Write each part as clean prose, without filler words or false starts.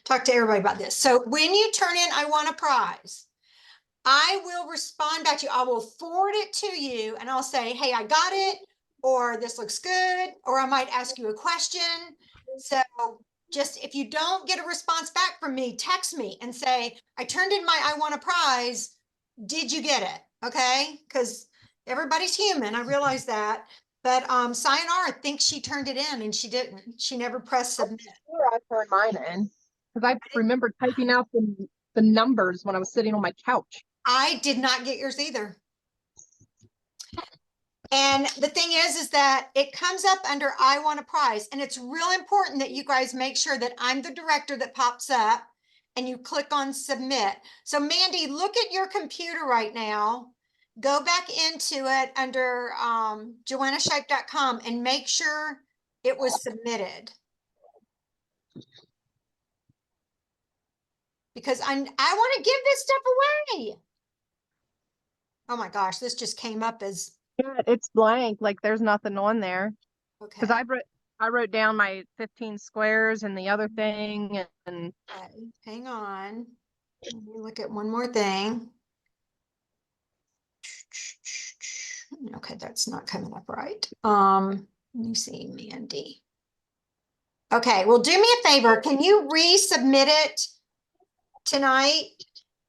talk to everybody about this. So when you turn in, I want a prize, I will respond back to you. I will forward it to you and I'll say, hey, I got it, or this looks good, or I might ask you a question. So just if you don't get a response back from me, text me and say, I turned in my I want a prize. Did you get it? Okay. Because everybody's human. I realize that. But Sayonara thinks she turned it in and she didn't. She never pressed submit. Sure, I turned mine in because I remember typing out the numbers when I was sitting on my couch. I did not get yours either. And the thing is that it comes up under I want a prize. And it's real important that you guys make sure that I'm the director that pops up and you click on submit. So Mandy, look at your computer right now. Go back into it under joannashipe.com and make sure it was submitted. Because I want to give this stuff away. Oh my gosh, this just came up as Yeah, it's blank. Like there's nothing on there. okay. Because I wrote down my 15 squares and the other thing and Okay, hang on. Let me look at one more thing. Okay, that's not coming up right. Let me see, Mandy. Okay, well, do me a favor. Can you resubmit it tonight?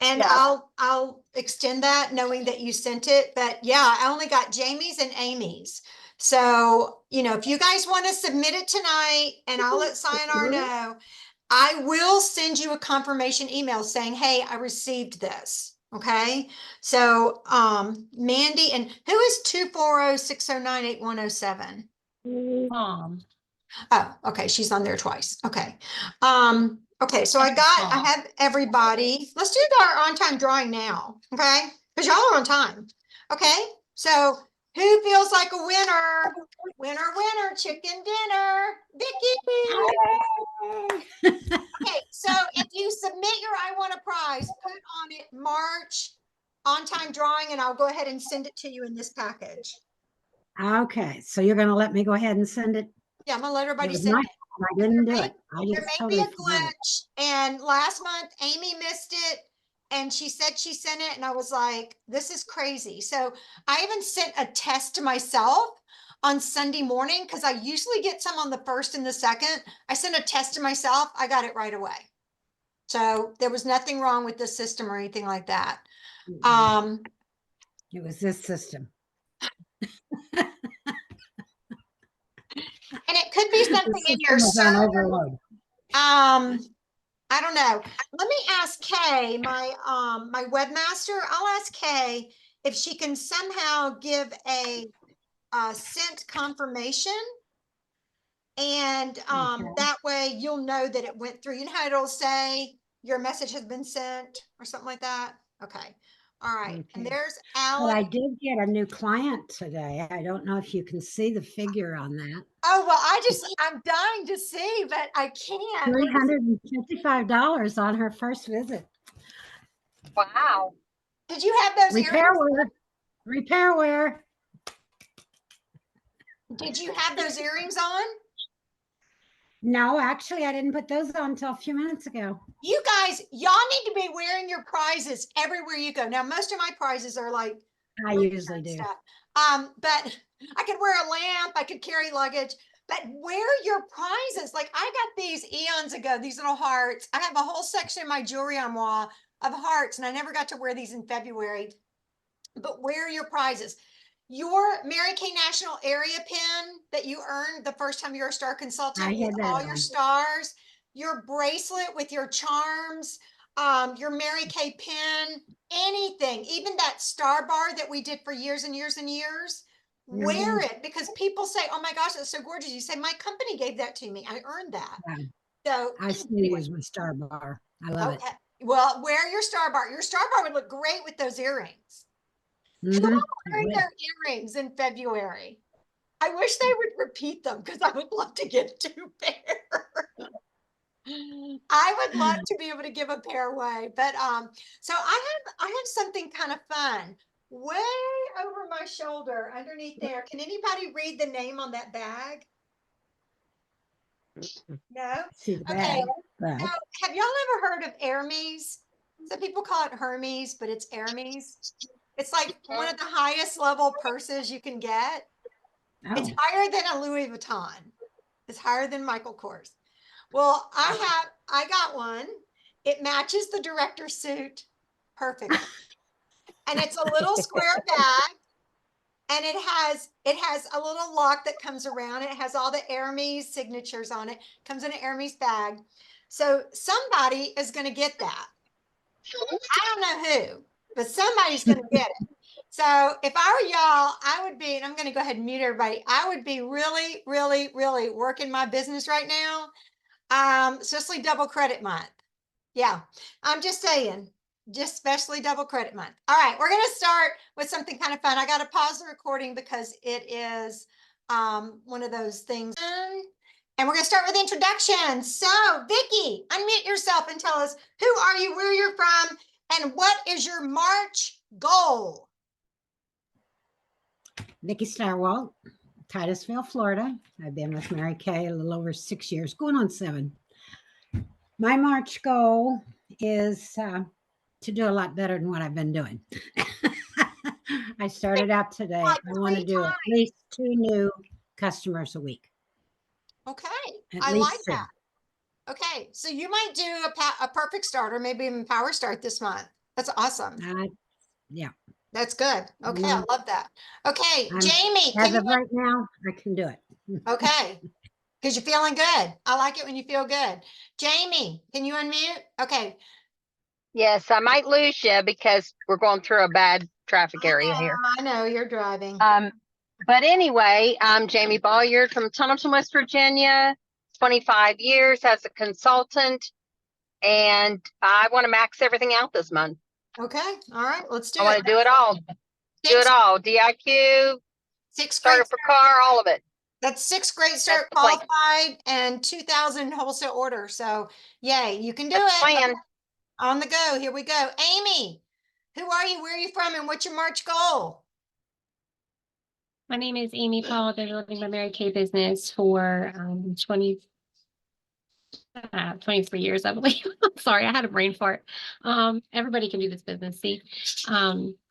And yeah. I'll extend that knowing that you sent it. But yeah, I only got Jamie's and Amy's. So, you know, if you guys want to submit it tonight and I'll let Sayonara know, I will send you a confirmation email saying, hey, I received this. Okay. So Mandy, and who is 240-609-8107? Oh, okay. She's on there twice. Okay. Okay, so I have everybody. Let's do our on-time drawing now, okay? Because y'all are on time. Okay, so who feels like a winner? Winner, winner, chicken dinner. Vicky. Okay, so if you submit your I want a prize, put on it March on-time drawing, and I'll go ahead and send it to you in this package. Okay, so you're going to let me go ahead and send it? Yeah, I'm gonna let everybody It was send my it. fault. I didn't do it. I There just may be totally a forgot it. glitch, and last month Amy missed it, and she said she sent it, and I was like, this is crazy. So I even sent a test to myself on Sunday morning because I usually get some on the first and the second. I sent a test to myself. I got it right away. So there was nothing wrong with the system or anything like that. It was this system. And it could be something in your was on server. overload. I don't know. Let me ask Kay, my my webmaster. I'll ask Kay if she can somehow give a sent confirmation, and Okay. that way you'll know that it went through. You know how it'll say your message has been sent or something like that. Okay. All right. And Okay. there's But I Alan. did get a new client today. I don't know if you can see the figure on that. Oh, well, I'm dying to see, but I can't. $355 on her first visit. Wow. Did you have those earrings? Repairware. Repairware. Did you have those earrings on? No, actually, I didn't put those on until a few minutes ago. You guys, y'all need to be wearing your prizes everywhere you go. Now, most of my prizes are like I usually do. stuff. But I could wear a lamp, I could carry luggage, but wear your prizes. Like I got these eons ago, these little hearts. I have a whole section in my jewelry armoire of hearts, and I never got to wear these in February. But wear your prizes. Your Mary Kay National Area pin that you earned the first time you were a star consultant with all your stars, your bracelet with your charms, your Mary Kay pin, anything, even that star bar that we did for years and years and years, wear it because people say, oh my gosh, that's so gorgeous. You say, my company gave that to me. I earned that. Yeah. So I still use my star bar. I love it. Well, wear your star bar. Your star bar would look great with those earrings. Who are wearing their earrings in February? I wish they would repeat them because I would love to get 2 pairs. I would love to be able to give a pair away, but so I have something kind of fun way over my shoulder underneath there. Can anybody read the name on that bag? No? See the Okay. bag, but Now, have y'all ever heard of Hermes? Some people call it Hermes, but it's Hermes. It's like one of the highest level purses you can get. It's oh, higher than a Louis Vuitton. It's higher than Michael Kors. Well, I got one. It matches the director's suit perfectly. And it's a little square bag. And it has a little lock that comes around. It has all the Hermes signatures on it. Comes in an Hermes bag. So somebody is going to get that. I don't know who, but somebody's going to get it. So if I were y'all, I would be, and I'm going to go ahead and mute everybody. I would be really, really, really working my business right now. Especially double credit month. Yeah, I'm just saying, just especially double credit month. All right, we're going to start with something kind of fun. I got to pause the recording because it is one of those things. And we're going to start with introductions. So, Vicky, unmute yourself and tell us who are you, where you're from, and what is your March goal? Vicky Starwalt, Titusville, Florida. I've been with Mary Kay a little over 6 years, going on 7. My March goal is to do a lot better than what I've been doing. I started out today. I want to do at least 2 new customers a week. Okay, At I least like 2. that. Okay, so you might do a perfect start or maybe even power start this month. That's awesome. Yeah. That's good. Okay, I love that. Okay, I'm- Jamie, As can you? of right now, I can do it. Okay, because you're feeling good. I like it when you feel good. Jamie, can you unmute? Okay. Yes, I might lose you because we're going through a bad traffic area here. I know you're driving. But anyway, I'm Jamie Bolliard from Tunnelton, West Virginia, 25 years as a consultant, and I want to max everything out this month. Okay, all right, let's do I want it. to do it all. Do it all. DIQ, Six starter great. for car, all of it. That's 6 great start the plan. qualified and 2,000 wholesale order. So yay, you can do That's the it. plan. On the go. Here we go. Amy, who are you? Where are you from? And what's your March goal? My name is Amy Paul. I've been living my Mary Kay business for 23 years, I believe. Sorry, I had a brain fart. Everybody can do this business, see?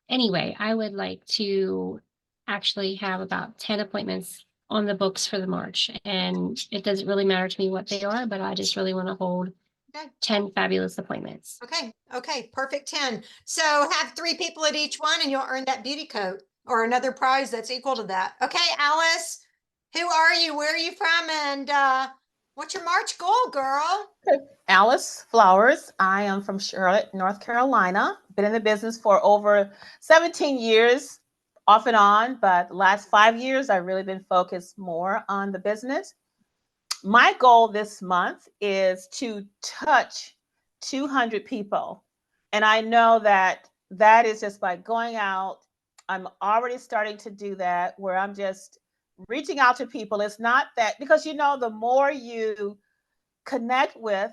Anyway, I would like to actually have about 10 appointments on the books for the March. And it doesn't really matter to me what they are, but I just really want to hold Okay. 10 fabulous appointments. Okay. Okay. Perfect 10. So have 3 people at each one and you'll earn that beauty coat or another prize that's equal to that. Okay, Alice, who are you? Where are you from? And what's your March goal, girl? Alice Flowers. I am from Charlotte, North Carolina. Been in the business for over 17 years, off and on, but the last 5 years, I've really been focused more on the business. My goal this month is to touch 200 people. And I know that that is just by going out. I'm already starting to do that where I'm just reaching out to people. It's not that, because the more you connect with,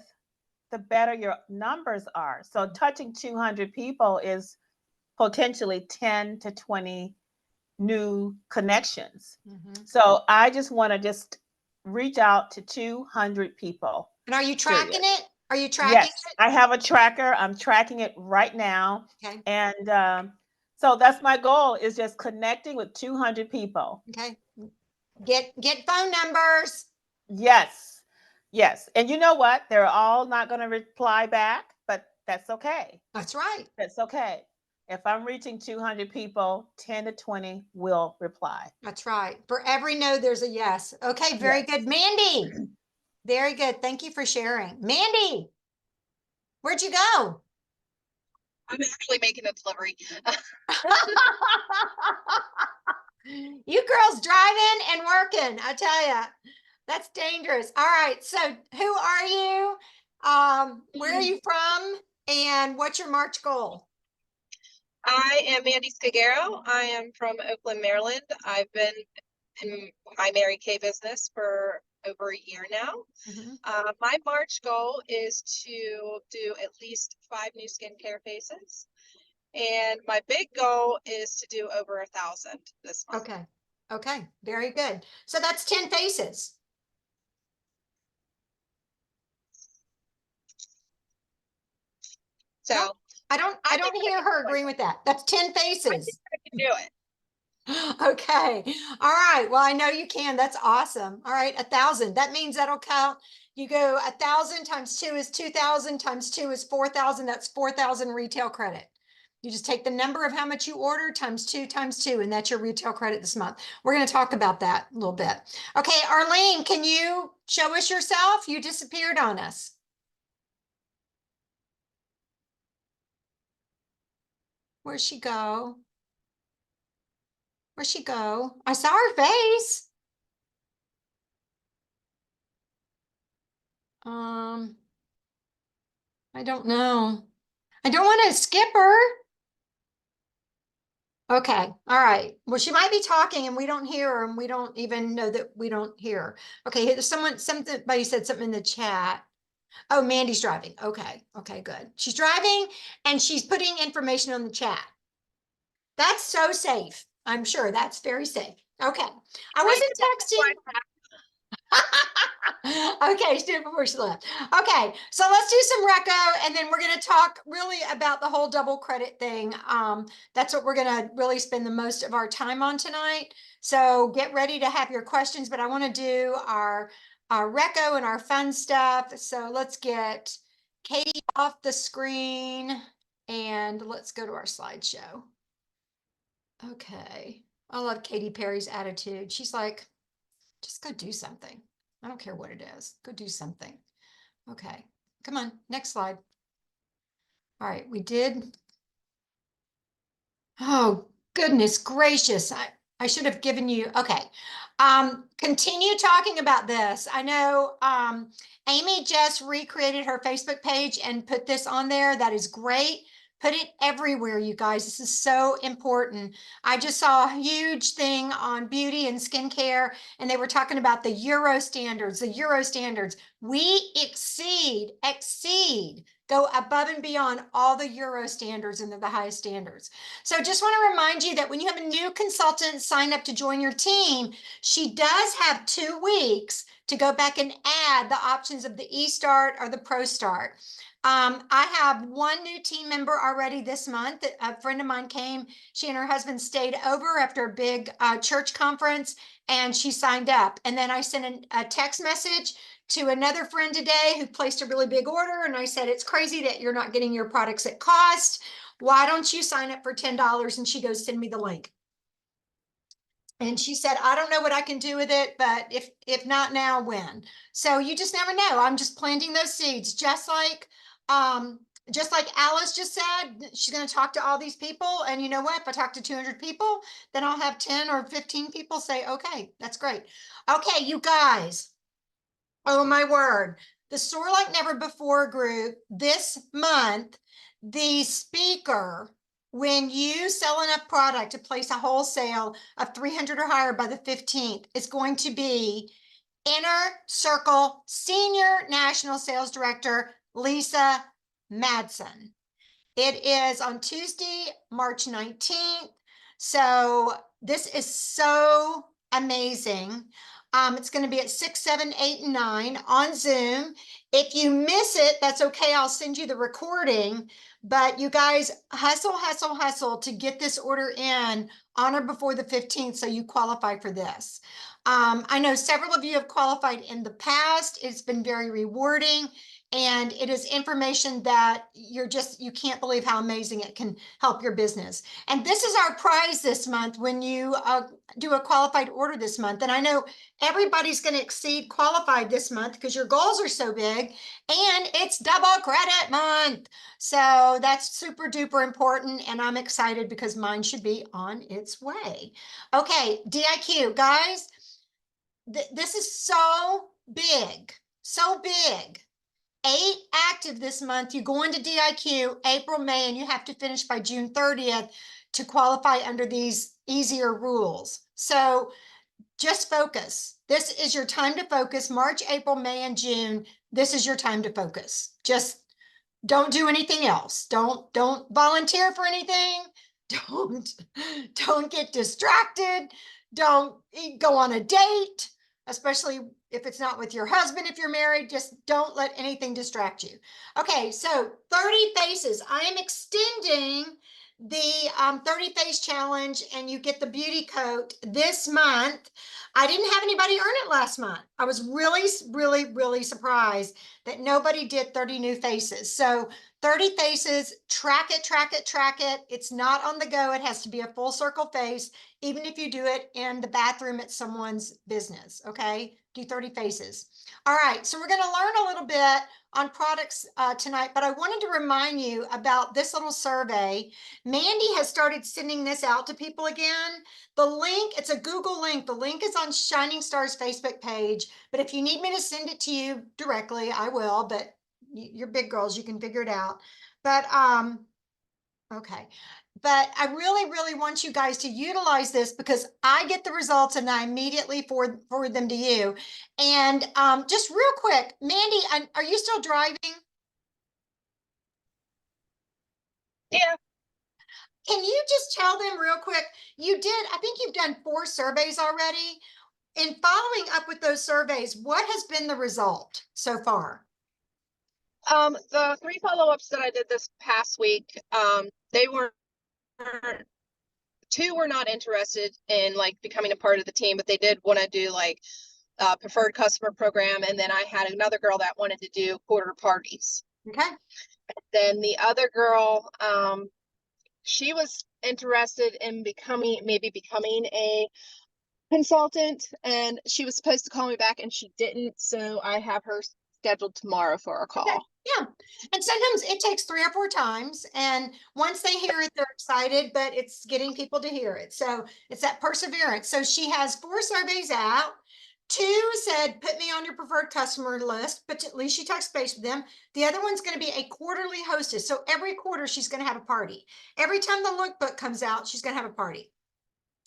the better your numbers are. So touching 200 people is potentially 10 to 20 new connections. So I just want to just reach out to 200 people. And are you tracking Period. it? Are you tracking Yes, it? I have a tracker. I'm tracking it right now. Okay. And so that's my goal, is just connecting with 200 people. Okay. Get phone numbers. Yes. Yes. And you know what? They're all not going to reply back, but that's okay. That's right. That's okay. If I'm reaching 200 people, 10 to 20 will reply. That's right. For every no, there's a yes. Okay, very Yes. good. Mandy, very good. Thank you for sharing. Mandy, where'd you go? I'm actually making a delivery. You girls driving and working, I tell you, that's dangerous. All right, so who are you? Where are you from? And what's your March goal? I am Mandy Scagaro. I am from Oakland, Maryland. I've been in my Mary Kay business for over a year now. My March goal is to do at least 5 new skincare faces. And my big goal is to do over 1,000 this month. Okay. Okay. Very good. So that's 10 faces. So Nope. I don't I think hear I her can- agreeing with that. That's 10 I think faces. I can do it. Okay. All right. Well, I know you can. That's awesome. All right. 1,000. That means that'll count. You go 1,000 times 2 is 2,000 times 2 is 4,000. That's 4,000 retail credit. You just take the number of how much you order times 2, and that's your retail credit this month. We're going to talk about that a little bit. Okay. Arlene, can you show us yourself? You disappeared on us. Where'd she go? Where'd she go? I saw her face. I don't know. I don't want to skip her. Okay, all right. Well, she might be talking and we don't hear her and we don't even know that we don't hear her. Okay, there's somebody said something in the chat. Oh, Mandy's driving. Okay, okay, good. She's driving and she's putting information on the chat. That's so safe. I'm sure that's very safe. Okay, I wasn't texting. Okay, she did it before she left. Okay, so let's do some reco and then we're going to talk really about the whole double credit thing. That's what we're going to really spend the most of our time on tonight. So get ready to have your questions, but I want to do our reco and our fun stuff. So let's get Katie off the screen and let's go to our slideshow. Okay, I love Katy Perry's attitude. She's like, just go do something. I don't care what it is. Go do something. Okay, come on, next slide. All right, we did. Oh, goodness gracious. I should have given you, okay. Continue talking about this. I know Amy just recreated her Facebook page and put this on there. That is great. Put it everywhere, you guys. This is so important. I just saw a huge thing on beauty and skincare, and they were talking about the Euro standards, We exceed, go above and beyond all the Euro standards and they're the highest standards. So just want to remind you that when you have a new consultant sign up to join your team, she does have 2 weeks to go back and add the options of the eStart or the ProStart. I have 1 new team member already this month. A friend of mine came, she and her husband stayed over after a big church conference and she signed up. And then I sent a text message to another friend today who placed a really big order. And I said, it's crazy that you're not getting your products at cost. Why don't you sign up for $10? And she goes, send me the link. And she said, I don't know what I can do with it, but if not now, when? So you just never know. I'm just planting those seeds, just like Alice just said, she's going to talk to all these people. And you know what? If I talk to 200 people, then I'll have 10 or 15 people say, okay, that's great. Okay, you guys. Oh my word. The Soar Like Never Before group this month, the speaker, when you sell enough product to place a wholesale of 300 or higher by the 15th, is going to be Inner Circle Senior National Sales Director, Lisa Madsen. It is on Tuesday, March 19th. So this is so amazing. It's going to be at 6, 7, 8, and 9 on Zoom. If you miss it, that's okay. I'll send you the recording. But you guys hustle to get this order in on or before the 15th so you qualify for this. I know several of you have qualified in the past. It's been very rewarding. And it is information that you can't believe how amazing it can help your business. And this is our prize this month when you do a qualified order this month. And I know everybody's going to exceed qualified this month because your goals are so big and it's double credit month. So that's super duper important. And I'm excited because mine should be on its way. Okay, DIQ, guys, this is so big, so big. 8 active this month. You go into DIQ April, May, and you have to finish by June 30th to qualify under these easier rules. So just focus. This is your time to focus. March, April, May, and June. This is your time to focus. Just don't do anything else. Don't volunteer for anything. Don't get distracted. Don't go on a date, especially if it's not with your husband, if you're married, just don't let anything distract you. Okay, so 30 faces. I am extending the 30 face challenge, and you get the beauty coat this month. I didn't have anybody earn it last month. I was really surprised that nobody did 30 new faces. So 30 faces, track it. It's not on the go. It has to be a full circle face, even if you do it in the bathroom at someone's business. Okay, do 30 faces. All right, so we're going to learn a little bit on products tonight, but I wanted to remind you about this little survey. Mandy has started sending this out to people again. The link, it's a Google link. The link is on Shining Stars Facebook page, but if you need me to send it to you directly, I will, but you're big girls, you can figure it out. But okay. But I really want you guys to utilize this, because I get the results and I immediately forward them to you. And just real quick, Mandy, are you still driving? Yeah. Can you just tell them real quick, I think you've done 4 surveys already. In following up with those surveys, what has been the result so far? The 3 follow-ups that I did this past week, they were 2 were not interested in like becoming a part of the team, but they did want to do like preferred customer program. And then I had another girl that wanted to do quarter parties. Okay. Then the other girl, she was interested in maybe becoming a consultant, and she was supposed to call me back and she didn't. So I have her scheduled tomorrow for a call. Okay. Yeah. And sometimes it takes 3 or 4 times. And once they hear it, they're excited, but it's getting people to hear it. So it's that perseverance. So she has 4 surveys out. 2 said, put me on your preferred customer list, but at least she touched base with them. The other one's going to be a quarterly hostess. So every quarter she's going to have a party. Every time the lookbook comes out, she's going to have a party.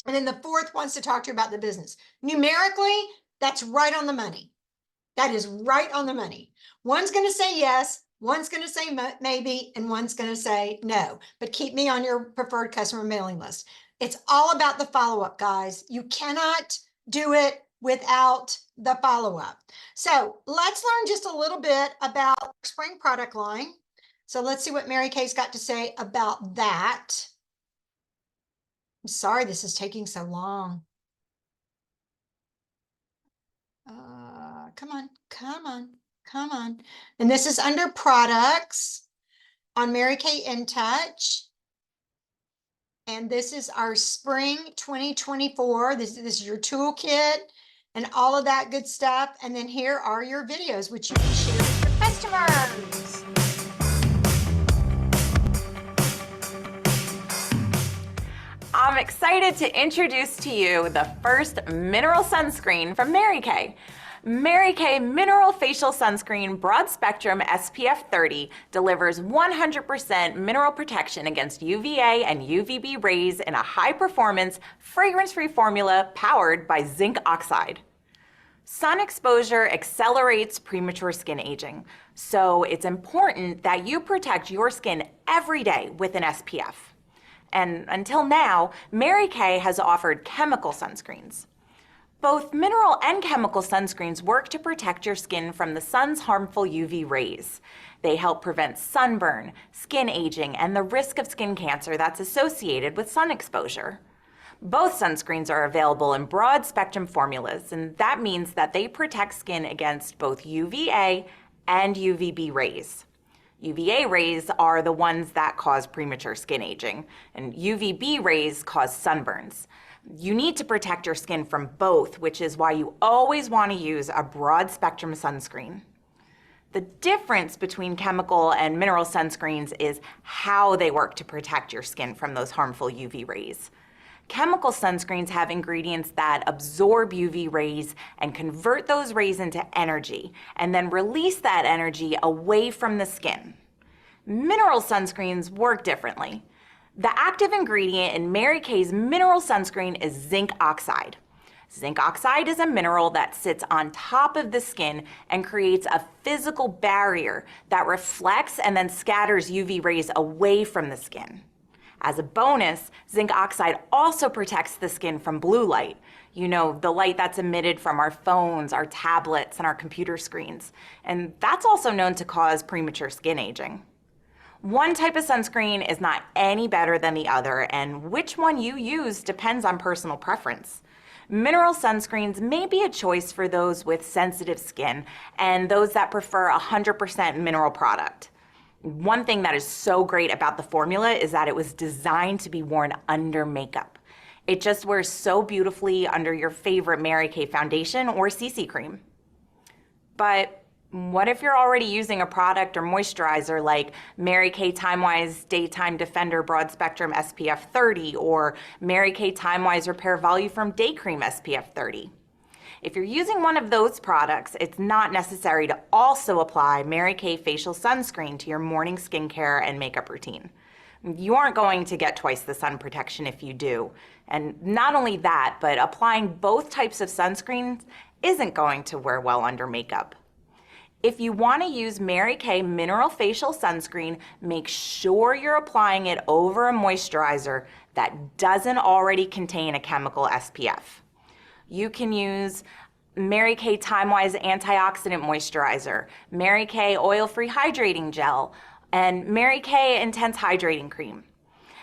And then the 4th wants to talk to you about the business. Numerically, that's right on the money. That is right on the money. One's going to say yes, one's going to say maybe, and one's going to say no, but keep me on your preferred customer mailing list. It's all about the follow-up, guys. You cannot do it without the follow-up. So let's learn just a little bit about spring product line. So let's see what Mary Kay's got to say about that. I'm sorry this is taking so long. Come on. And this is under products on Mary Kay InTouch. And this is our spring 2024. This is your toolkit and all of that good stuff. And then here are your videos, which you can share with your customers. I'm excited to introduce to you the first mineral sunscreen from Mary Kay. Mary Kay Mineral Facial Sunscreen Broad Spectrum SPF 30 delivers 100% mineral protection against UVA and UVB rays in a high-performance, fragrance-free formula powered by zinc oxide. Sun exposure accelerates premature skin aging, so it's important that you protect your skin every day with an SPF. And until now, Mary Kay has offered chemical sunscreens. Both mineral and chemical sunscreens work to protect your skin from the sun's harmful UV rays. They help prevent sunburn, skin aging, and the risk of skin cancer that's associated with sun exposure. Both sunscreens are available in broad spectrum formulas, and that means that they protect skin against both UVA and UVB rays. UVA rays are the ones that cause premature skin aging, and UVB rays cause sunburns. You need to protect your skin from both, which is why you always want to use a broad spectrum sunscreen. The difference between chemical and mineral sunscreens is how they work to protect your skin from those harmful UV rays. Chemical sunscreens have ingredients that absorb UV rays and convert those rays into energy, and then release that energy away from the skin. Mineral sunscreens work differently. The active ingredient in Mary Kay's mineral sunscreen is zinc oxide. Zinc oxide is a mineral that sits on top of the skin and creates a physical barrier that reflects and then scatters UV rays away from the skin. As a bonus, zinc oxide also protects the skin from blue light. You know, the light that's emitted from our phones, our tablets, and our computer screens. And that's also known to cause premature skin aging. One type of sunscreen is not any better than the other, and which one you use depends on personal preference. Mineral sunscreens may be a choice for those with sensitive skin and those that prefer 100% mineral product. One thing that is so great about the formula is that it was designed to be worn under makeup. It just wears so beautifully under your favorite Mary Kay foundation or CC cream. But what if you're already using a product or moisturizer like Mary Kay Timewise Daytime Defender Broad Spectrum SPF 30 or Mary Kay Timewise Repair Voluform Day Cream SPF 30? If you're using one of those products, it's not necessary to also apply Mary Kay Facial Sunscreen to your morning skincare and makeup routine. You aren't going to get twice the sun protection if you do. And not only that, but applying both types of sunscreens isn't going to wear well under makeup. If you want to use Mary Kay Mineral Facial Sunscreen, make sure you're applying it over a moisturizer that doesn't already contain a chemical SPF. You can use Mary Kay Timewise Antioxidant Moisturizer, Mary Kay Oil-Free Hydrating Gel, and Mary Kay Intense Hydrating Cream.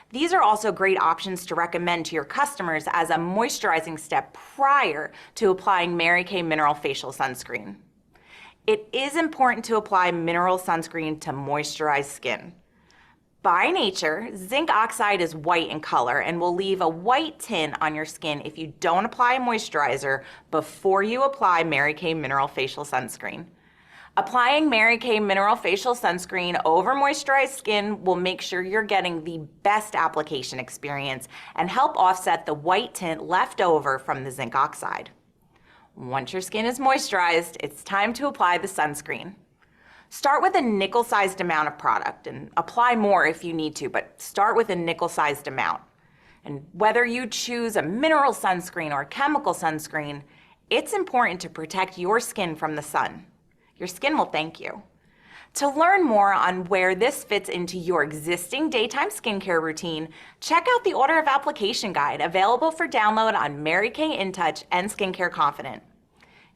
These are also great options to recommend to your customers as a moisturizing step prior to applying Mary Kay Mineral Facial Sunscreen. It is important to apply mineral sunscreen to moisturized skin. By nature, zinc oxide is white in color and will leave a white tint on your skin if you don't apply a moisturizer before you apply Mary Kay Mineral Facial Sunscreen. Applying Mary Kay Mineral Facial Sunscreen over moisturized skin will make sure you're getting the best application experience and help offset the white tint left over from the zinc oxide. Once your skin is moisturized, it's time to apply the sunscreen. Start with a nickel-sized amount of product and apply more if you need to, but start with a nickel-sized amount. And whether you choose a mineral sunscreen or a chemical sunscreen, it's important to protect your skin from the sun. Your skin will thank you. To learn more on where this fits into your existing daytime skincare routine, check out the Order of Application Guide available for download on Mary Kay InTouch and Skincare Confident.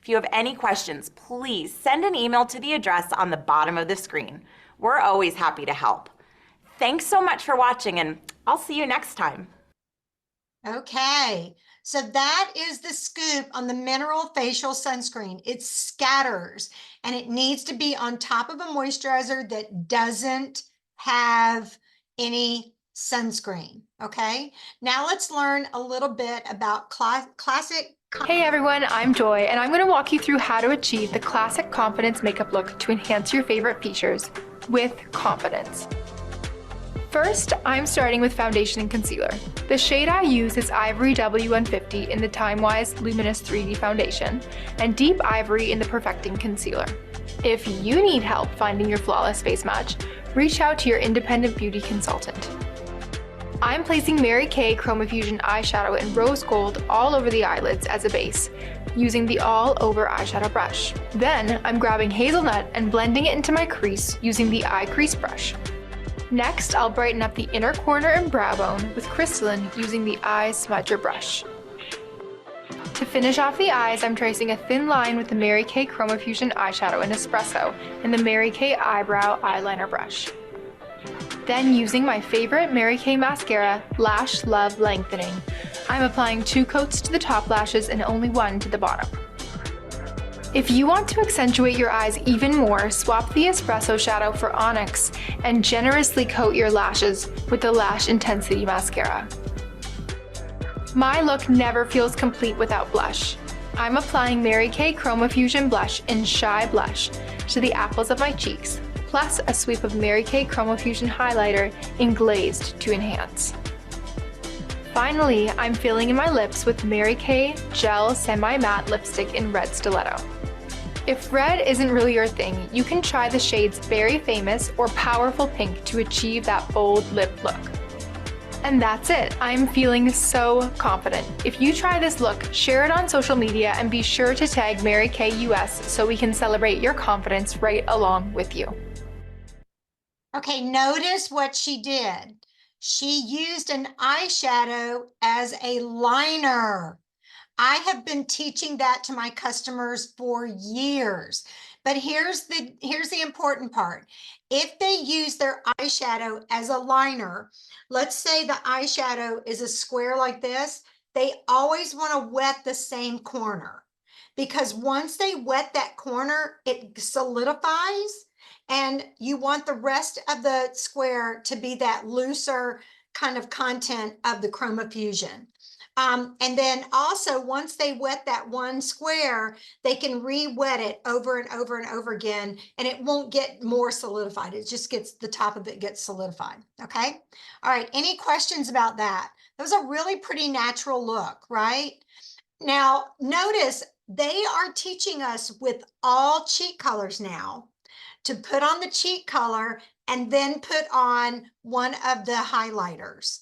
If you have any questions, please send an email to the address on the bottom of the screen. We're always happy to help. Thanks so much for watching, and I'll see you next time. Okay, so that is the scoop on the mineral facial sunscreen. It scatters and it needs to be on top of a moisturizer that doesn't have any sunscreen. Okay, now let's learn a little bit about classic. Hey everyone, I'm Joy, and I'm going to walk you through how to achieve the classic confidence makeup look to enhance your favorite features with confidence. First, I'm starting with foundation and concealer. The shade I use is Ivory W150 in the Timewise Luminous 3D Foundation and Deep Ivory in the Perfecting Concealer. If you need help finding your flawless face match, reach out to your independent beauty consultant. I'm placing Mary Kay Chroma Fusion eyeshadow in rose gold all over the eyelids as a base, using the all over eyeshadow brush. Then I'm grabbing hazelnut and blending it into my crease using the eye crease brush. Next, I'll brighten up the inner corner and brow bone with crystalline using the eye smudger brush. To finish off the eyes, I'm tracing a thin line with the Mary Kay Chroma Fusion eyeshadow in Espresso and the Mary Kay eyebrow eyeliner brush. Then, using my favorite Mary Kay mascara, Lash Love Lengthening, I'm applying 2 coats to the top lashes and only 1 to the bottom. If you want to accentuate your eyes even more, swap the Espresso shadow for Onyx and generously coat your lashes with the Lash Intensity mascara. My look never feels complete without blush. I'm applying Mary Kay Chroma Fusion blush in Shy Blush to the apples of my cheeks, plus a sweep of Mary Kay Chroma Fusion highlighter in Glazed to enhance. Finally, I'm filling in my lips with Mary Kay Gel Semi-Matte Lipstick in Red Stiletto. If red isn't really your thing, you can try the shades Very Famous or Powerful Pink to achieve that bold lip look. And that's it. I'm feeling so confident. If you try this look, share it on social media and be sure to tag Mary Kay US so we can celebrate your confidence right along with you. Okay, notice what she did. She used an eyeshadow as a liner. I have been teaching that to my customers for years. But here's the important part. If they use their eyeshadow as a liner, let's say the eyeshadow is a square like this, they always want to wet the same corner, because once they wet that corner, it solidifies, and you want the rest of the square to be that looser kind of content of the Chroma Fusion. And then also, once they wet that one square, they can re-wet it over and over and over again, and it won't get more solidified. It just gets, the top of it gets solidified. Okay. All right. Any questions about that? That was a really pretty natural look, right? Now, notice they are teaching us with all cheek colors now to put on the cheek color and then put on one of the highlighters.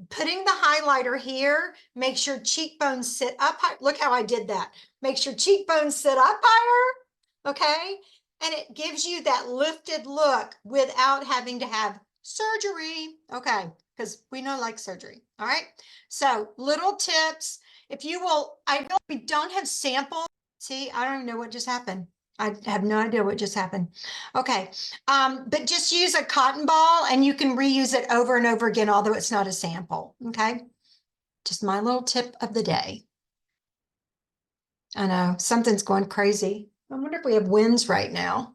Putting the highlighter here makes your cheekbones sit up high. Look how I did that. Makes your cheekbones sit up higher, okay? And it gives you that lifted look without having to have surgery, okay? Because we know like surgery, all right? So little tips. If you will, I know we don't have samples. See, I don't even know what just happened. I have no idea what just happened. Okay, but just use a cotton ball and you can reuse it over and over again, although it's not a sample, okay? Just my little tip of the day. I know, something's going crazy. I wonder if we have winds right now.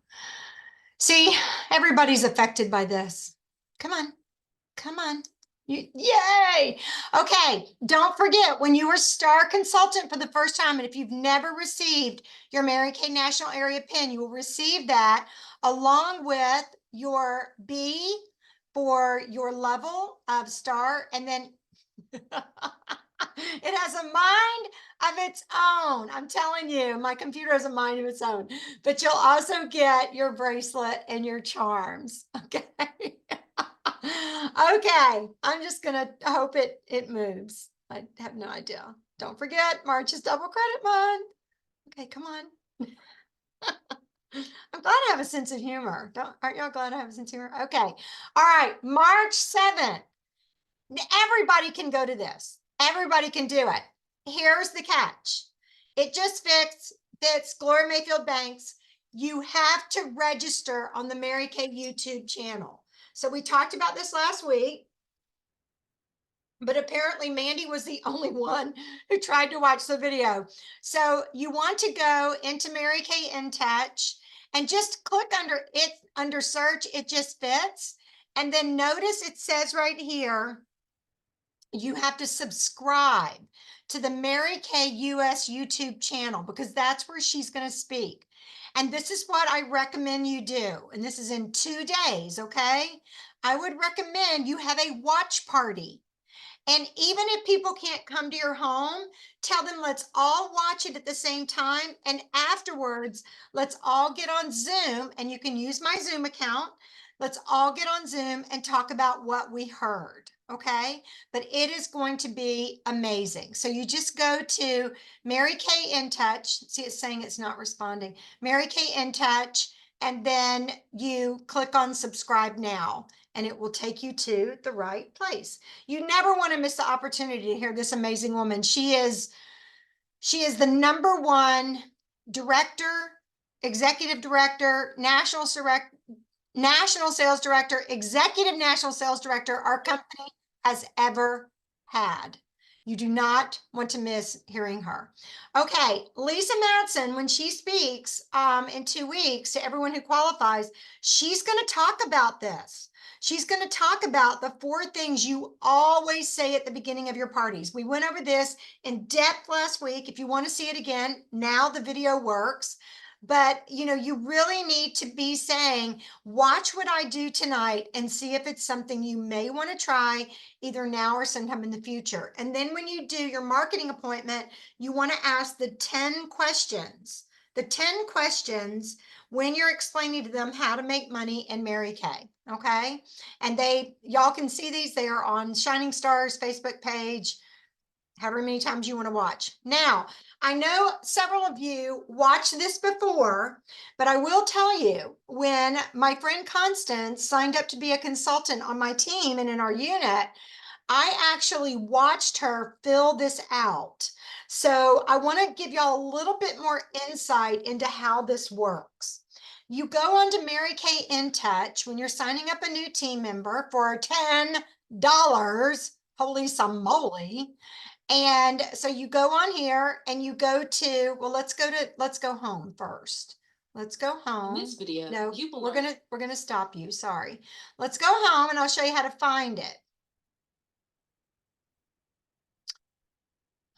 See, everybody's affected by this. Come on, come on. Yay! Okay, don't forget, when you are Star Consultant for the first time, and if you've never received your Mary Kay National Area Pin, you will receive that along with your B for your level of Star, and then it has a mind of its own. I'm telling you, my computer has a mind of its own. But you'll also get your bracelet and your charms, okay? Okay, I'm just gonna hope it moves. I have no idea. Don't forget, March is double credit month. Okay, come on. I'm glad I have a sense of humor. Aren't y'all glad I have a sense of humor? Okay, all right, March 7th. Everybody can go to this. Everybody can do it. Here's the catch. It just fits Gloria Mayfield Banks. You have to register on the Mary Kay YouTube channel. So we talked about this last week, but apparently Mandy was the only one who tried to watch the video. So you want to go into Mary Kay In Touch and just click under search, it just fits. And then notice it says right here, you have to subscribe to the Mary Kay US YouTube channel, because that's where she's going to speak. And this is what I recommend you do. And this is in 2 days, okay? I would recommend you have a watch party. And even if people can't come to your home, tell them let's all watch it at the same time. And afterwards, let's all get on Zoom, and you can use my Zoom account. Let's all get on Zoom and talk about what we heard, okay? But it is going to be amazing. So you just go to Mary Kay In Touch. See, it's saying it's not responding. Mary Kay In Touch, and then you click on subscribe now, and it will take you to the right place. You never want to miss the opportunity to hear this amazing woman. She is the #1 director, executive director, national sales director, executive national sales director our company has ever had. You do not want to miss hearing her. Okay, Lisa Madsen, when she speaks in 2 weeks to everyone who qualifies, she's going to talk about this. She's going to talk about the 4 things you always say at the beginning of your parties. We went over this in depth last week. If you want to see it again, now the video works. But, you know, you really need to be saying, watch what I do tonight and see if it's something you may want to try either now or sometime in the future. And then when you do your marketing appointment, you want to ask the 10 questions. The 10 questions when you're explaining to them how to make money in Mary Kay, okay? And y'all can see these. They are on Shining Stars Facebook page, however many times you want to watch. Now, I know several of you watched this before, but I will tell you, when my friend Constance signed up to be a consultant on my team and in our unit, I actually watched her fill this out. So I want to give y'all a little bit more insight into how this works. You go on to Mary Kay In Touch when you're signing up a new team member for $10. Holy moly. And so you go on here and you go to, well, let's go home first. Let's go home. This video, No, you we're belong- gonna stop you. Sorry. Let's go home and I'll show you how to find it.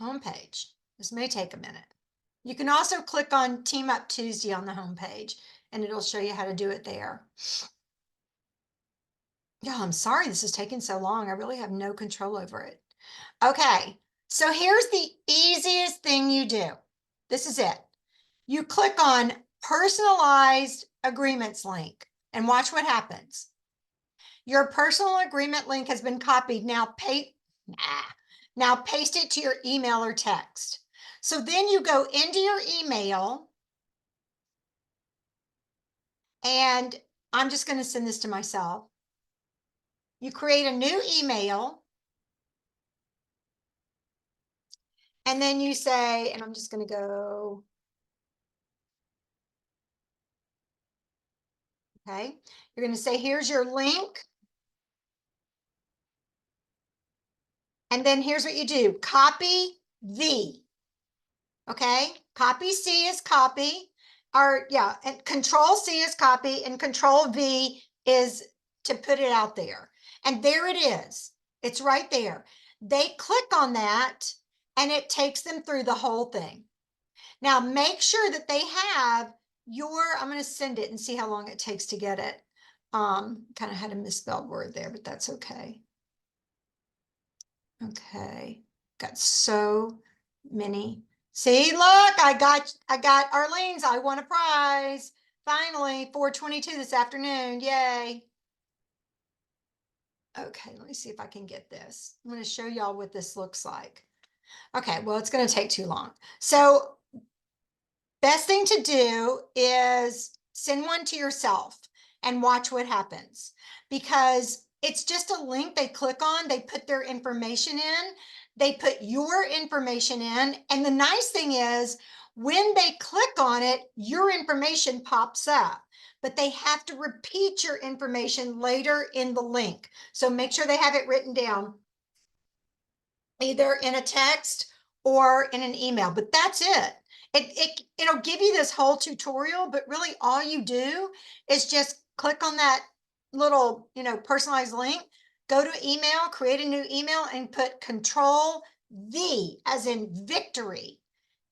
Homepage. This may take a minute. You can also click on Team Up Tuesday on the homepage and it'll show you how to do it there. Yeah, I'm sorry this is taking so long. I really have no control over it. Okay, so here's the easiest thing you do. This is it. You click on Personalized Agreements link and watch what happens. Your personal agreement link has been copied. Now paste it to your email or text. So then you go into your email and I'm just going to send this to myself. You create a new email and then you say, and I'm just going to go, okay, you're going to say, here's your link. And then here's what you do. Copy V. Okay. Copy C is copy. Or yeah, and Control C is copy and Control V is to put it out there. And there it is. It's right there. They click on that and it takes them through the whole thing. Now make sure that they have your, I'm going to send it and see how long it takes to get it. Kind of had a misspelled word there, but that's okay. Okay, got so many. See, look, I got Arlene's. I won a prize. Finally, 4:22 this afternoon. Yay. Okay, let me see if I can get this. I'm going to show y'all what this looks like. Okay, well, it's going to take too long. So best thing to do is send one to yourself and watch what happens, because it's just a link they click on, they put their information in, they put your information in. And the nice thing is when they click on it, your information pops up, but they have to repeat your information later in the link. So make sure they have it written down, either in a text or in an email, but that's it. It'll give you this whole tutorial, but really all you do is just click on that little, personalized link, go to email, create a new email and put Control V as in victory.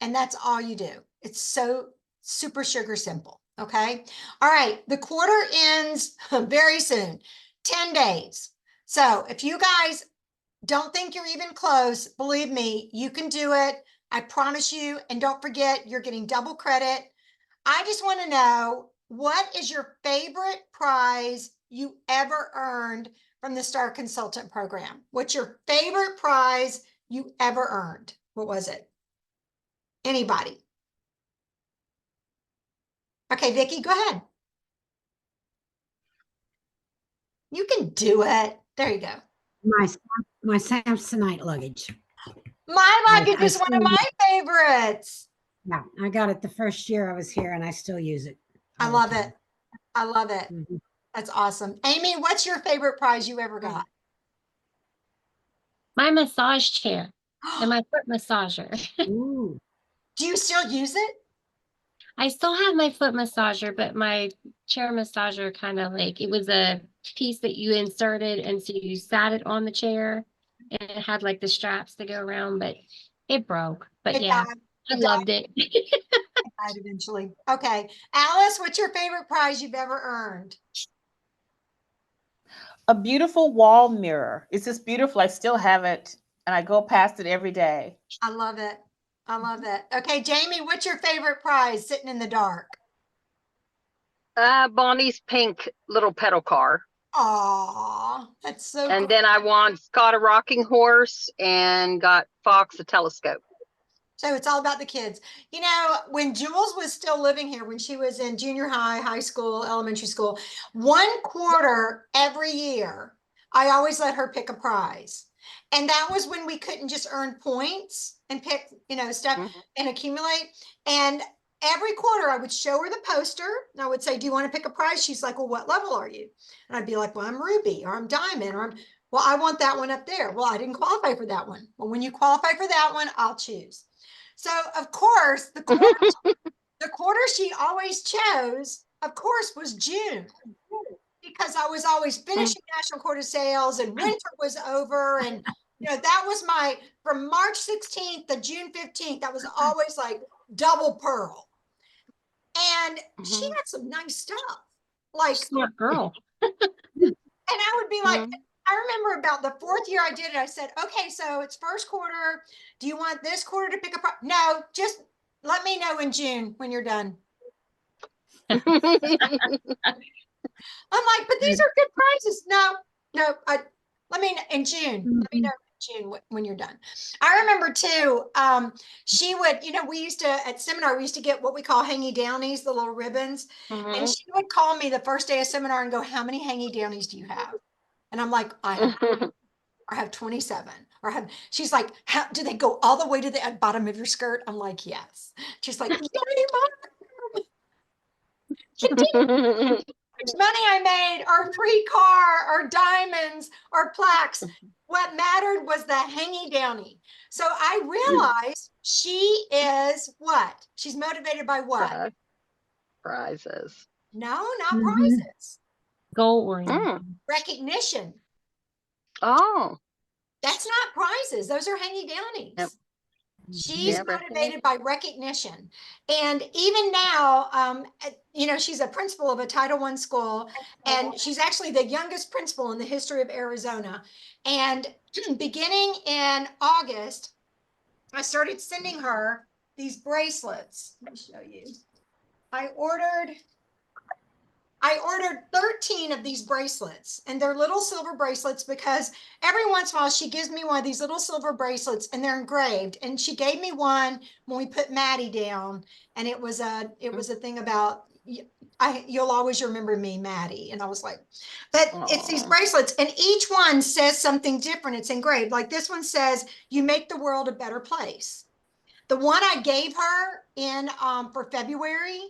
And that's all you do. It's so super sugar simple. Okay. All right. The quarter ends very soon, 10 days. So if you guys don't think you're even close, believe me, you can do it. I promise you. And don't forget, you're getting double credit. I just want to know, what is your favorite prize you ever earned from the Star Consultant Program? What's your favorite prize you ever earned? What was it? Anybody? Okay, Vicki, go ahead. You can do it. There you go. My Samsonite luggage. My luggage I is one of still my favorites. Yeah, I got it the first year I was here and I still use it. I all the love time. it. I love it. Mhm. That's awesome. Amy, what's your favorite prize you ever got? My massage chair and my foot massager. Ooh, Do you still use it? I still have my foot massager, but my chair massager kind of like, it was a piece that you inserted and so you sat it on the chair and it had like the straps to go around, but it broke. But It yeah, died. I It loved it. died eventually. Okay. Alice, what's your favorite prize you've ever earned? A beautiful wall mirror. It's just beautiful. I still have it and I go past it every day. I love it. I love it. Okay, Jamie, what's your favorite prize sitting in the dark? Bonnie's pink little pedal car. Aw, that's so And cool. then I won Scott a rocking horse and got Fox a telescope. So it's all about the kids. You know, when Jules was still living here, when she was in junior high, high school, elementary school, 1/4 every year, I always let her pick a prize. And that was when we couldn't just earn points and pick, you know, stuff and accumulate. And every quarter I would show her the poster and I would say, do you want to pick a prize? She's like, well, what level are you? And I'd be like, well, I'm Ruby or I'm Diamond or I'm, well, I want that one up there. Well, I didn't qualify for that one. Well, when you qualify for that one, I'll choose. So of course, the quarter she always chose, of course, was June. Because I was always finishing national quarter sales and winter was over. And, you know, that was my, from March 16th to June 15th, that was always like double pearl. And she had some nice stuff. Like, Smart girl. and I would be like, I remember about the 4th year I did it, I said, okay, so it's first quarter. Do you want this quarter to pick up? No, just let me know in June when you're done. I'm like, but these are good prizes. No, let me know in June. Let me know in June when you're done. I remember too, she would, you know, we used to, at seminar, we used to get what we call hangy downies, the little ribbons. And she would call me the first day of seminar and go, how many hangy downies do you have? And I'm like, I have 27. Or have, she's like, how do they go all the way to the bottom of your skirt? I'm like, yes. She's like, yay, Mom. Money I made, or free car, or diamonds, or plaques. What mattered was the hangy downy. So I realized she is what? She's motivated by what? Prizes. No, not prizes. Goal oriented. Recognition. Oh. That's not prizes. Those are hangy downies. Yep. She's motivated by recognition. And even now, you know, she's a principal of a Title I school, and she's actually the youngest principal in the history of Arizona. And beginning in August, I started sending her these bracelets. Let me show you. I ordered 13 of these bracelets, and they're little silver bracelets because every once in a while she gives me one of these little silver bracelets and they're engraved. And she gave me one when we put Maddie down, and it was a thing about, you'll always remember me, Maddie. And I was like, but it's these bracelets, and each one says something different. It's engraved. Like this one says, you make the world a better place. The one I gave her in for February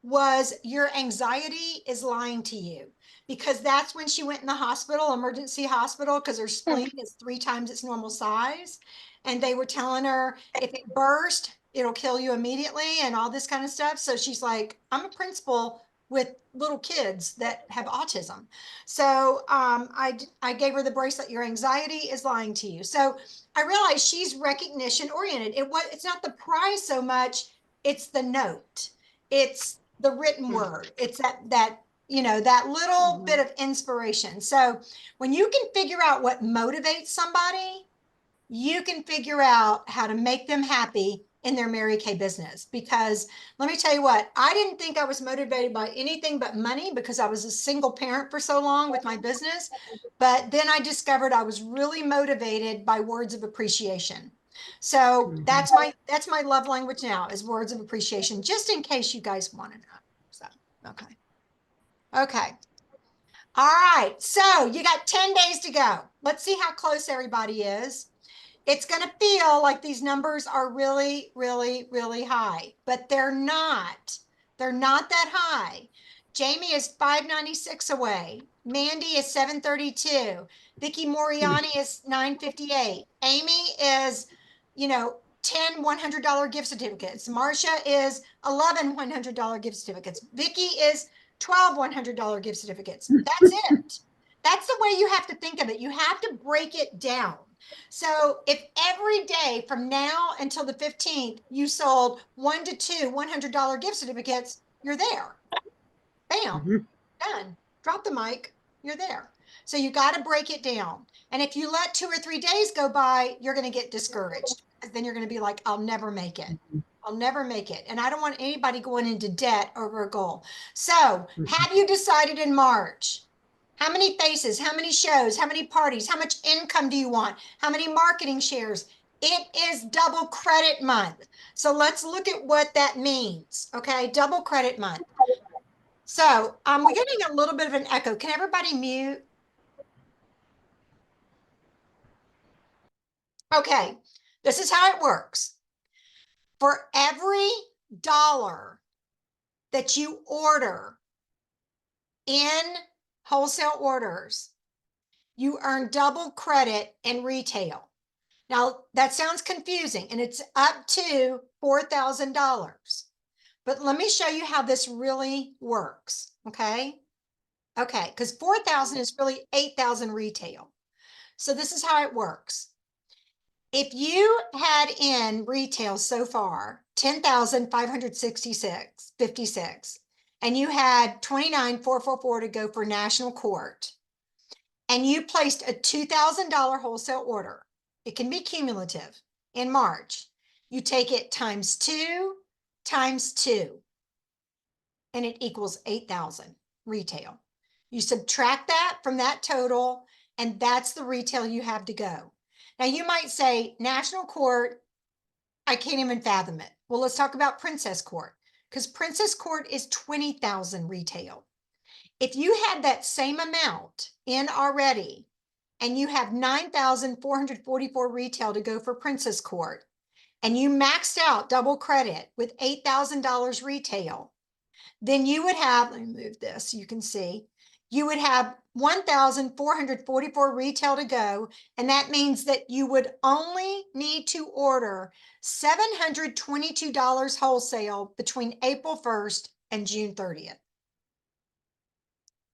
was, your anxiety is lying to you, because that's when she went in the hospital, emergency hospital, because her spleen is 3 times its normal size. And they were telling her, if it burst, it'll kill you immediately and all this kind of stuff. So she's like, I'm a principal with little kids that have autism. So I gave her the bracelet, your anxiety is lying to you. So I realized she's recognition oriented. It's not the prize so much, it's the note. It's the written word. It's that you know, that little bit of inspiration. So when you can figure out what motivates somebody, you can figure out how to make them happy in their Mary Kay business. Because let me tell you what, I didn't think I was motivated by anything but money, because I was a single parent for so long with my business. But then I discovered I was really motivated by words of appreciation. So that's my love language now, is words of appreciation, just in case you guys want to know. So, okay. All right. So you got 10 days to go. Let's see how close everybody is. It's going to feel like these numbers are really, really, really high, but they're not. They're not that high. Jamie is 596 away. Mandy is 732. Vicki Moriani is 958. Amy is, you know, 10 $100 gift certificates. Marcia is 11 $100 gift certificates. Vicki is 12 $100 gift certificates. That's it. That's the way you have to think of it. You have to break it down. So if every day from now until the 15th, you sold 1 to 2 $100 gift certificates, you're there. Bam, done. Drop the mic, you're there. So you got to break it down. And if you let 2 or 3 days go by, you're going to get discouraged. Then you're going to be like, I'll never make it. I'll never make it. And I don't want anybody going into debt over a goal. So have you decided in March? How many faces, how many shows, how many parties, how much income do you want? How many marketing shares? It is double credit month. So let's look at what that means. Okay, double credit month. So we're getting a little bit of an echo. Can everybody mute? Okay, this is how it works. For every dollar that you order in wholesale orders, you earn double credit in retail. Now, that sounds confusing, and it's up to $4,000. But let me show you how this really works, okay? Okay, because 4,000 is really 8,000 retail. So this is how it works. If you had in retail so far 10,566.56, and you had 29,444 to go for national court, and you placed a $2,000 wholesale order, it can be cumulative in March. You take it times 2 times 2, and it equals 8,000 retail. You subtract that from that total, and that's the retail you have to go. Now, you might say, national court, I can't even fathom it. Well, let's talk about Princess Court, because Princess Court is 20,000 retail. If you had that same amount in already, and you have 9,444 retail to go for Princess Court, and you maxed out double credit with $8,000 retail, then you would have, let me move this so you can see, you would have 1,444 retail to go. And that means that you would only need to order $722 wholesale between April 1st and June 30th.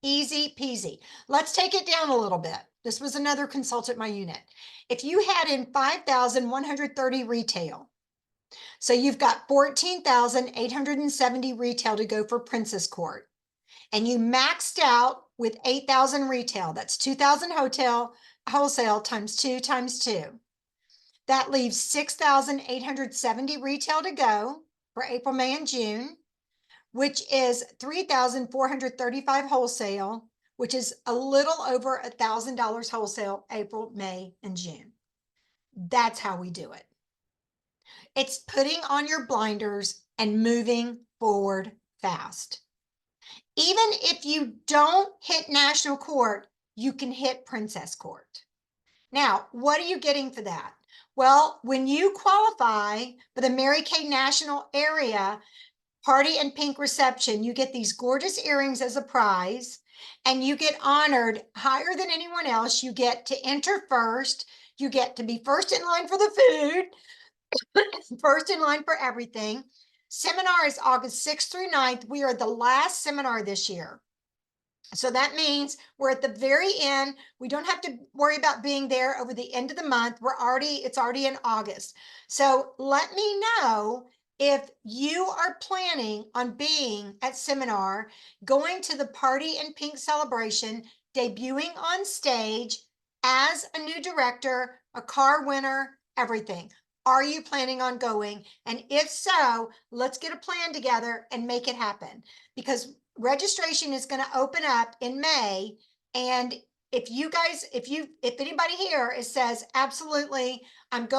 Easy peasy. Let's take it down a little bit. This was another consultant my unit. If you had in 5,130 retail, so you've got 14,870 retail to go for Princess Court, and you maxed out with 8,000 retail. That's 2,000 wholesale times 2 times 2. That leaves 6,870 retail to go for April, May, and June, which is 3,435 wholesale, which is a little over $1,000 wholesale April, May, and June. That's how we do it. It's putting on your blinders and moving forward fast. Even if you don't hit national court, you can hit Princess Court. Now, what are you getting for that? Well, when you qualify for the Mary Kay National Area Party and Pink Reception, you get these gorgeous earrings as a prize, and you get honored higher than anyone else. You get to enter first. You get to be first in line for the food, first in line for everything. Seminar is August 6th through 9th. We are the last seminar this year. So that means we're at the very end. We don't have to worry about being there over the end of the month. It's already in August. So let me know if you are planning on being at seminar, going to the Party and Pink celebration, debuting on stage as a new director, a car winner, everything. Are you planning on going? And if so, let's get a plan together and make it happen, because registration is going to open up in May. And if anybody here says, absolutely, I'm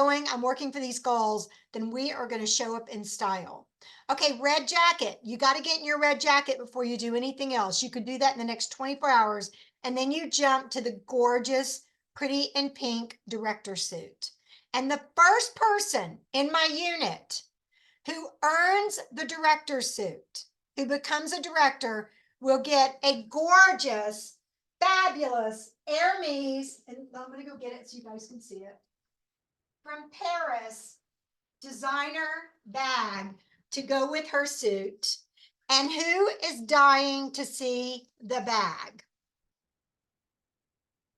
working for these goals, then we are going to show up in style. Okay, red jacket. You got to get in your red jacket before you do anything else. You could do that in the next 24 hours. And then you jump to the gorgeous, pretty in pink director suit. And the first person in my unit who earns the director suit, who becomes a director, will get a gorgeous, fabulous Hermes, and I'm going to go get it so you guys can see it, from Paris designer bag to go with her suit. And who is dying to see the bag?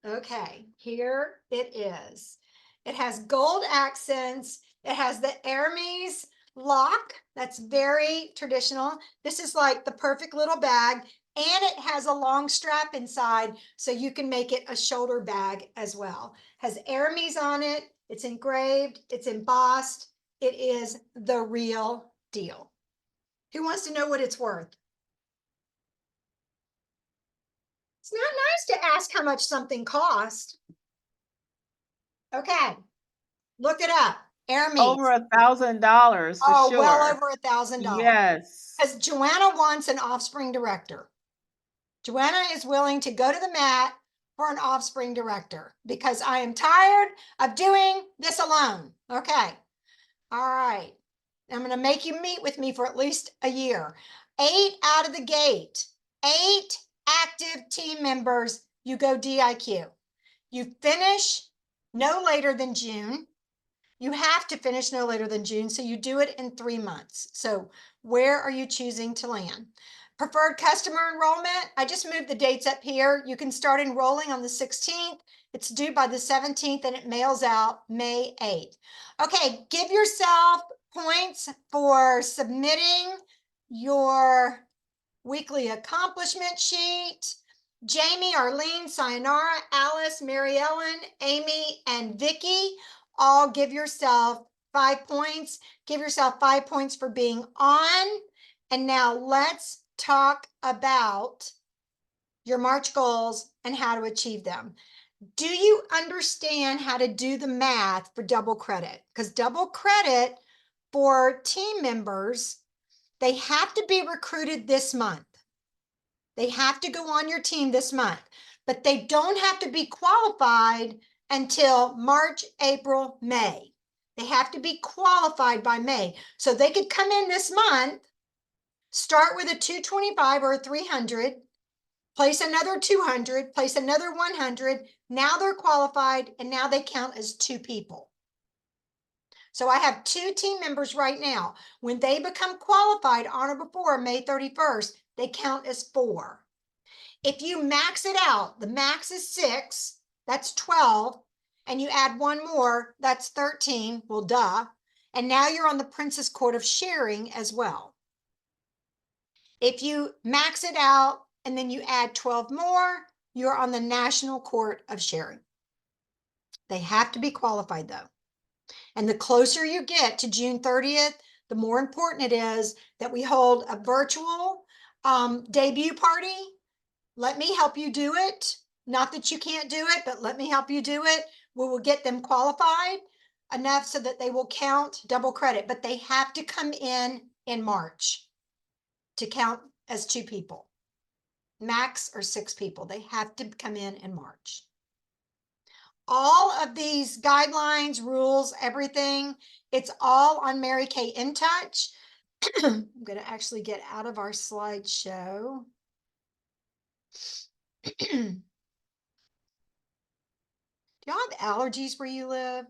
Okay, here it is. It has gold accents. It has the Hermes lock. That's very traditional. This is like the perfect little bag, and it has a long strap inside, so you can make it a shoulder bag as well. Has Hermes on it. It's engraved. It's embossed. It is the real deal. Who wants to know what it's worth? It's not nice to ask how much something costs. Okay. Look it up. Air meets. Over $1,000 for Oh, sure. well over $1,000. Yes. Because Joanna wants an offspring director. Joanna is willing to go to the mat for an offspring director because I am tired of doing this alone. Okay. All right. I'm going to make you meet with me for at least a year. 8 out of the gate, 8 active team members, you go DIQ. You finish no later than June. You have to finish no later than June, so you do it in 3 months. So where are you choosing to land? Preferred customer enrollment, I just moved the dates up here. You can start enrolling on the 16th. It's due by the 17th and it mails out May 8th. Okay, give yourself points for submitting your weekly accomplishment sheet. Jamie, Arlene, Sayonara, Alice, Mary Ellen, Amy, and Vicky, all give yourself 5 points. Give yourself 5 points for being on. And now let's talk about your March goals and how to achieve them. Do you understand how to do the math for double credit? Because double credit for team members, they have to be recruited this month. They have to go on your team this month, but they don't have to be qualified until March, April, May. They have to be qualified by May. So they could come in this month, start with a 225 or a 300, place another 200, place another 100. Now they're qualified and now they count as 2 people. So I have 2 team members right now. When they become qualified on or before May 31st, they count as 4. If you max it out, the max is 6, that's 12, and you add 1 more, that's 13. Well, duh. And now you're on the Princess Court of Sharing as well. If you max it out and then you add 12 more, you're on the National Court of Sharing. They have to be qualified though. And the closer you get to June 30th, the more important it is that we hold a virtual debut party. Let me help you do it. Not that you can't do it, but let me help you do it. We will get them qualified enough so that they will count double credit, but they have to come in March to count as 2 people. Max or 6 people. They have to come in March. All of these guidelines, rules, everything, it's all on Mary Kay In Touch. I'm going to actually get out of our slideshow. Do y'all have allergies where you live?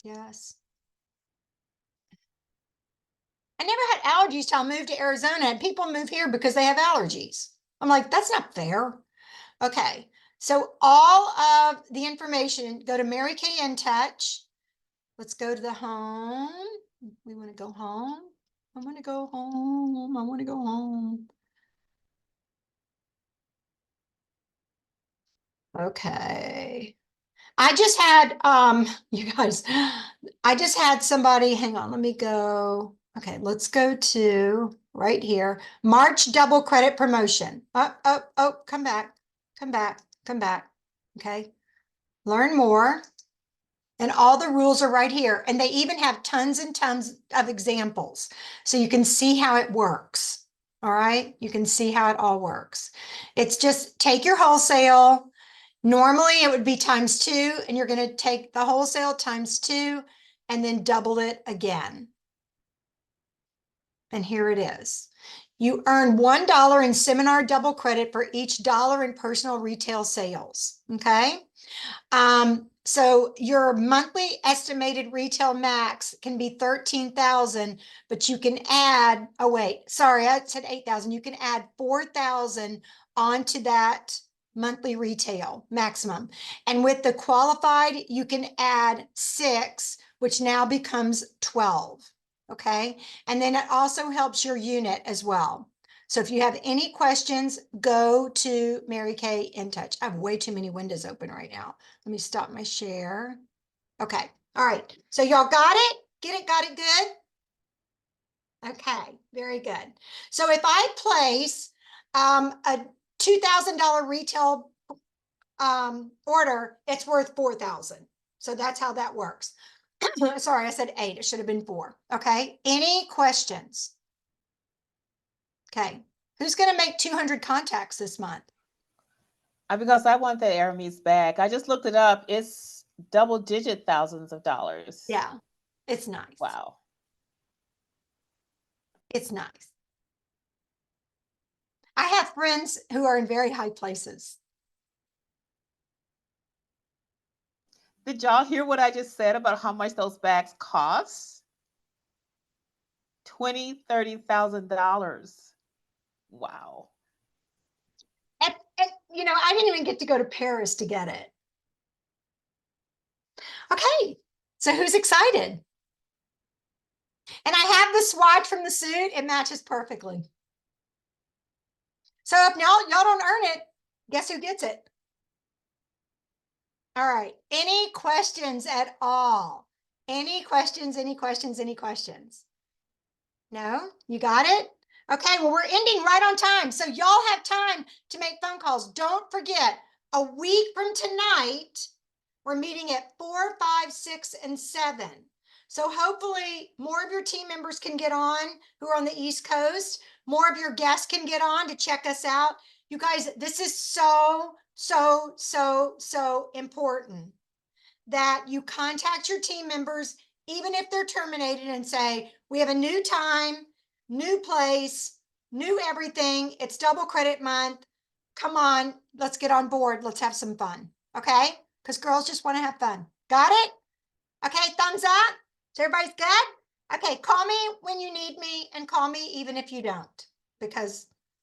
Yes. I never had allergies till I moved to Arizona, and people move here because they have allergies. I'm like, that's not fair. Okay, so all of the information, go to Mary Kay In Touch. Let's go to the home. We want to go home. I want to go home. I want to go home. Okay. I just had, you guys, I just had somebody, hang on, let me go. Okay, let's go to right here. March double credit promotion. Oh, come back, come back, come back. Okay. Learn more. And all the rules are right here. And they even have tons and tons of examples. So you can see how it works. All right. You can see how it all works. It's just take your wholesale. Normally it would be ×2, and you're going to take the wholesale ×2 and then double it again. And here it is. You earn $1 in seminar double credit for each $1 in personal retail sales. Okay. So your monthly estimated retail max can be 13,000, but you can add, oh wait, sorry, I said 8,000. You can add 4,000 onto that monthly retail maximum. And with the qualified, you can add 6, which now becomes 12. Okay. And then it also helps your unit as well. So if you have any questions, go to Mary Kay In Touch. I have way too many windows open right now. Let me stop my share. Okay. All right. So y'all got it? Get it? Got it good? Okay. Very good. So if I place a $2,000 retail order, it's worth 4,000. So that's how that works. Sorry, I said 8. It should have been 4. Okay. Any questions? Okay. Who's going to make 200 contacts this month? Because I want that Aramis bag. I just looked it up. It's double-digit thousands of dollars. Yeah. It's nice. Wow. It's nice. I have friends who are in very high places. Did y'all hear what I just said about how much those bags cost? $20,000, $30,000. Wow. And, you know, I didn't even get to go to Paris to get it. Okay, so who's excited? And I have the swatch from the suit. It matches perfectly. So if y'all don't earn it, guess who gets it? All right. Any questions at all? Any questions, any questions, any questions? No? You got it? Okay, well, we're ending right on time. So y'all have time to make phone calls. Don't forget, a week from tonight, we're meeting at 4, 5, 6, and 7. So hopefully more of your team members can get on who are on the East Coast. More of your guests can get on to check us out. You guys, this is so important that you contact your team members, even if they're terminated, and say, we have a new time, new place, new everything. It's double credit month. Come on, let's get on board. Let's have some fun. Okay? Because girls just want to have fun. Got it? Okay, thumbs up. So everybody's good? Okay, call me when you need me and call me even if you don't, because